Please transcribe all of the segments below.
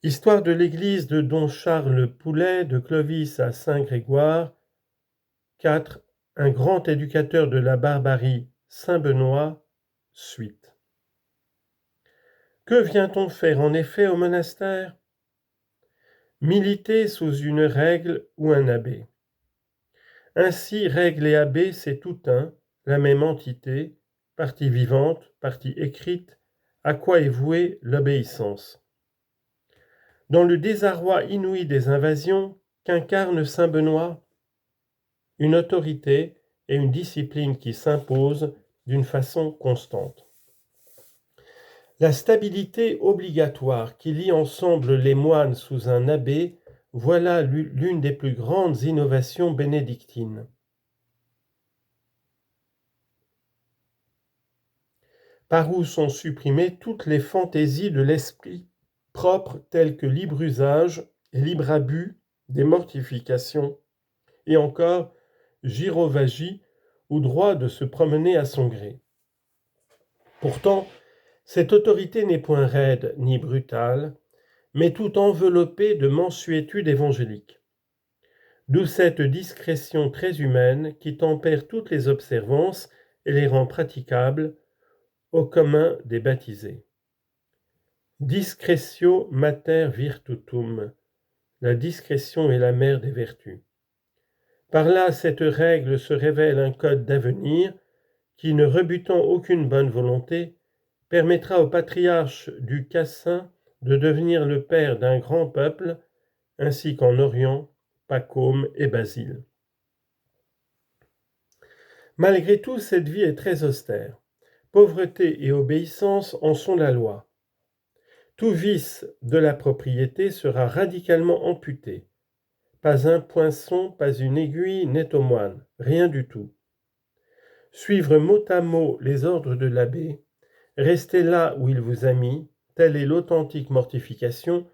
Histoire de l'église de Don Charles Poulet de Clovis à Saint-Grégoire. 4. Un grand éducateur de la barbarie, Saint Benoît. Suite. Que vient-on faire en effet au monastère? Militer sous une règle ou un abbé. Ainsi, règle et abbé, c'est tout un, la même entité, partie vivante, partie écrite, à quoi est vouée l'obéissance. Dans le désarroi inouï des invasions qu'incarne Saint Benoît, une autorité et une discipline qui s'imposent d'une façon constante. La stabilité obligatoire qui lie ensemble les moines sous un abbé, voilà l'une des plus grandes innovations bénédictines. Par où sont supprimées toutes les fantaisies de l'esprit propre telles que libre usage et libre abus des mortifications, et encore gyrovagie ou droit de se promener à son gré. Pourtant, cette autorité n'est point raide ni brutale, mais tout enveloppée de mansuétude évangélique. D'où cette discrétion très humaine qui tempère toutes les observances et les rend praticables au commun des baptisés. Discretio mater virtutum, la discrétion est la mère des vertus. Par là, cette règle se révèle un code d'avenir qui, ne rebutant aucune bonne volonté, permettra au patriarche du Cassin de devenir le père d'un grand peuple, ainsi qu'en Orient, Pacôme et Basile. Malgré tout, cette vie est très austère. Pauvreté et obéissance en sont la loi. Tout vice de la propriété sera radicalement amputé. Pas un poinçon, pas une aiguille n'est au moine, rien du tout. Suivre mot à mot les ordres de l'abbé, rester là où il vous a mis, telle est l'authentique mortification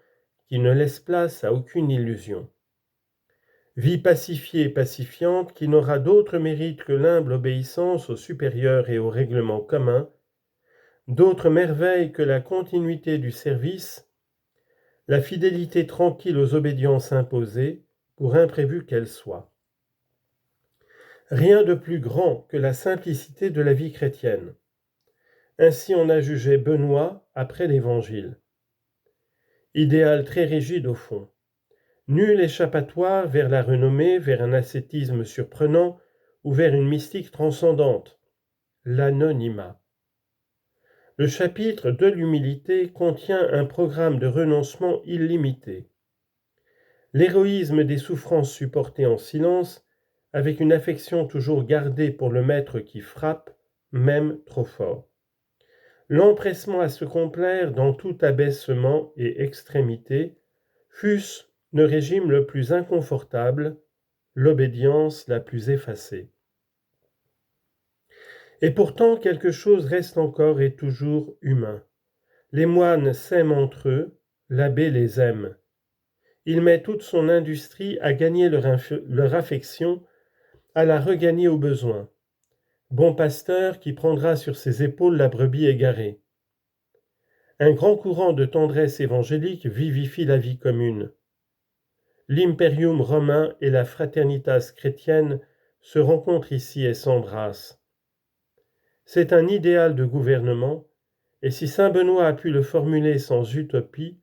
qui ne laisse place à aucune illusion. Vie pacifiée et pacifiante qui n'aura d'autre mérite que l'humble obéissance au supérieur et au règlement commun, d'autre merveille que la continuité du service, la fidélité tranquille aux obédiences imposées, pour imprévues qu'elles soient. Rien de plus grand que la simplicité de la vie chrétienne. Ainsi en a jugé Benoît après l'Évangile. Idéal très rigide au fond. Nul échappatoire vers la renommée, vers un ascétisme surprenant ou vers une mystique transcendante. L'anonymat. Le chapitre de l'humilité contient un programme de renoncement illimité. L'héroïsme des souffrances supportées en silence, avec une affection toujours gardée pour le maître qui frappe, même trop fort. L'empressement à se complaire dans tout abaissement et extrémité, fût-ce le régime le plus inconfortable, l'obédience la plus effacée. Et pourtant quelque chose reste encore et toujours humain. Les moines s'aiment entre eux, l'abbé les aime. Il met toute son industrie à gagner leur affection, à la regagner au besoin. Bon pasteur qui prendra sur ses épaules la brebis égarée. Un grand courant de tendresse évangélique vivifie la vie commune. L'imperium romain et la fraternitas chrétienne se rencontrent ici et s'embrassent. C'est un idéal de gouvernement, et si saint Benoît a pu le formuler sans utopie,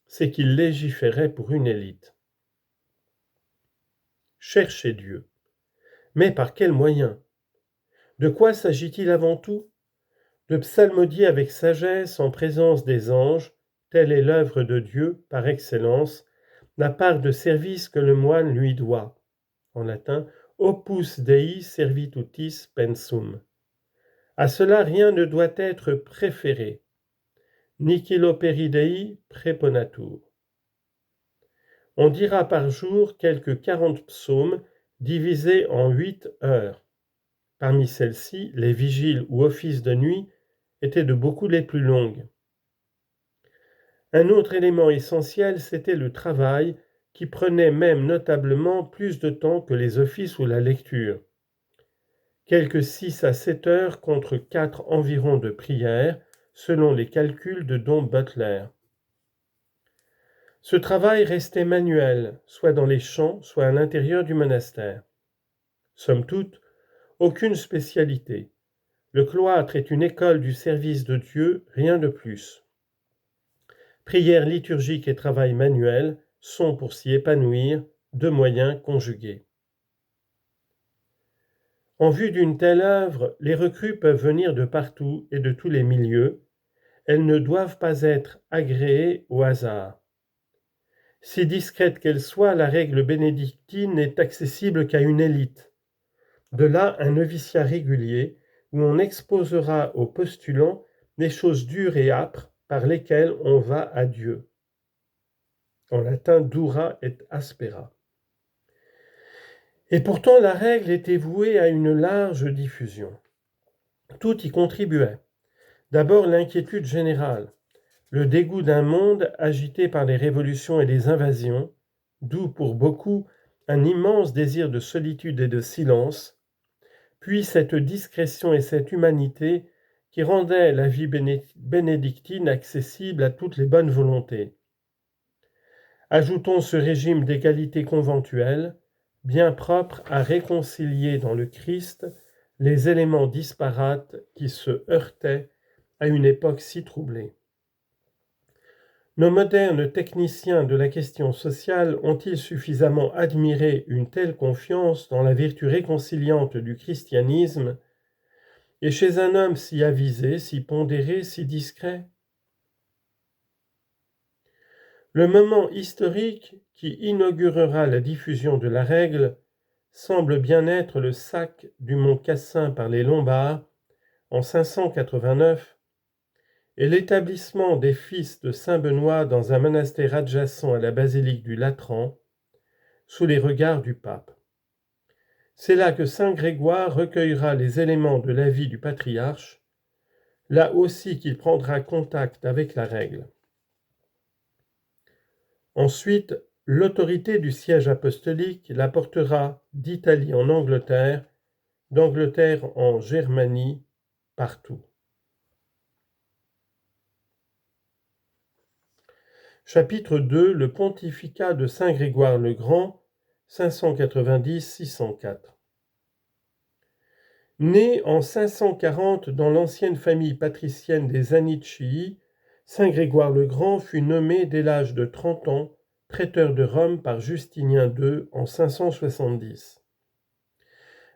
c'est qu'il légiférait pour une élite. Cherchez Dieu. Mais par quels moyens? De quoi s'agit-il avant tout? De psalmodier avec sagesse en présence des anges, telle est l'œuvre de Dieu par excellence, la part de service que le moine lui doit. En latin, opus Dei servitutis pensum. À cela rien ne doit être préféré. Nihil operi Dei preponatur. On dira par jour quelques 40 psaumes divisés en 8 heures. Parmi celles-ci, les vigiles ou offices de nuit étaient de beaucoup les plus longues. Un autre élément essentiel, c'était le travail qui prenait même notablement plus de temps que les offices ou la lecture. Quelques 6 à 7 heures contre 4 environ de prière, selon les calculs de Don Butler. Ce travail restait manuel, soit dans les champs, soit à l'intérieur du monastère. Somme toute, aucune spécialité. Le cloître est une école du service de Dieu, rien de plus. Prière liturgique et travail manuel sont, pour s'y épanouir, deux moyens conjugués. En vue d'une telle œuvre, les recrues peuvent venir de partout et de tous les milieux. Elles ne doivent pas être agréées au hasard. Si discrète qu'elle soit, la règle bénédictine n'est accessible qu'à une élite. De là un noviciat régulier où on exposera aux postulants les choses dures et âpres par lesquelles on va à Dieu. En latin, dura et aspera. Et pourtant, la règle était vouée à une large diffusion. Tout y contribuait. D'abord, l'inquiétude générale, le dégoût d'un monde agité par les révolutions et les invasions, d'où pour beaucoup un immense désir de solitude et de silence, puis cette discrétion et cette humanité qui rendaient la vie bénédictine accessible à toutes les bonnes volontés. Ajoutons ce régime d'égalité conventuelle, bien propre à réconcilier dans le Christ les éléments disparates qui se heurtaient à une époque si troublée. Nos modernes techniciens de la question sociale ont-ils suffisamment admiré une telle confiance dans la vertu réconciliante du christianisme, et chez un homme si avisé, si pondéré, si discret? Le moment historique qui inaugurera la diffusion de la règle semble bien être le sac du mont Cassin par les Lombards en 589 et l'établissement des fils de Saint-Benoît dans un monastère adjacent à la basilique du Latran, sous les regards du pape. C'est là que saint Grégoire recueillera les éléments de la vie du patriarche, là aussi qu'il prendra contact avec la règle. Ensuite, l'autorité du siège apostolique la portera d'Italie en Angleterre, d'Angleterre en Germanie, partout. Chapitre 2. Le pontificat de saint Grégoire le Grand, 590-604. Né en 540 dans l'ancienne famille patricienne des Anicii, saint Grégoire le Grand fut nommé dès l'âge de 30 ans prêteur de Rome par Justinien II en 570.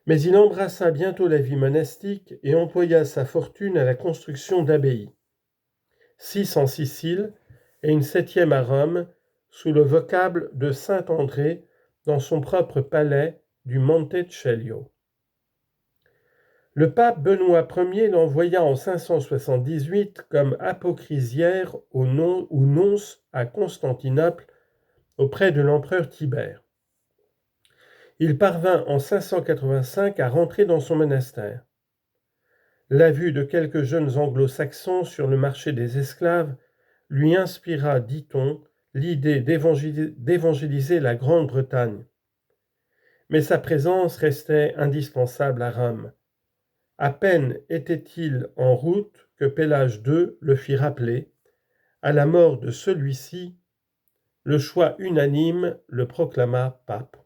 Mais il embrassa bientôt la vie monastique et employa sa fortune à la construction d'abbayes. 6 en Sicile et une 7e à Rome, sous le vocable de saint André, dans son propre palais du Montecelio. Le pape Benoît Ier l'envoya en 578 comme apocrisiaire ou nonce à Constantinople auprès de l'empereur Tibère. Il parvint en 585 à rentrer dans son monastère. La vue de quelques jeunes anglo-saxons sur le marché des esclaves lui inspira, dit-on, l'idée d'évangéliser la Grande-Bretagne. Mais sa présence restait indispensable à Rome. À peine était-il en route que Pélage II le fit rappeler. À la mort de celui-ci, le choix unanime le proclama pape.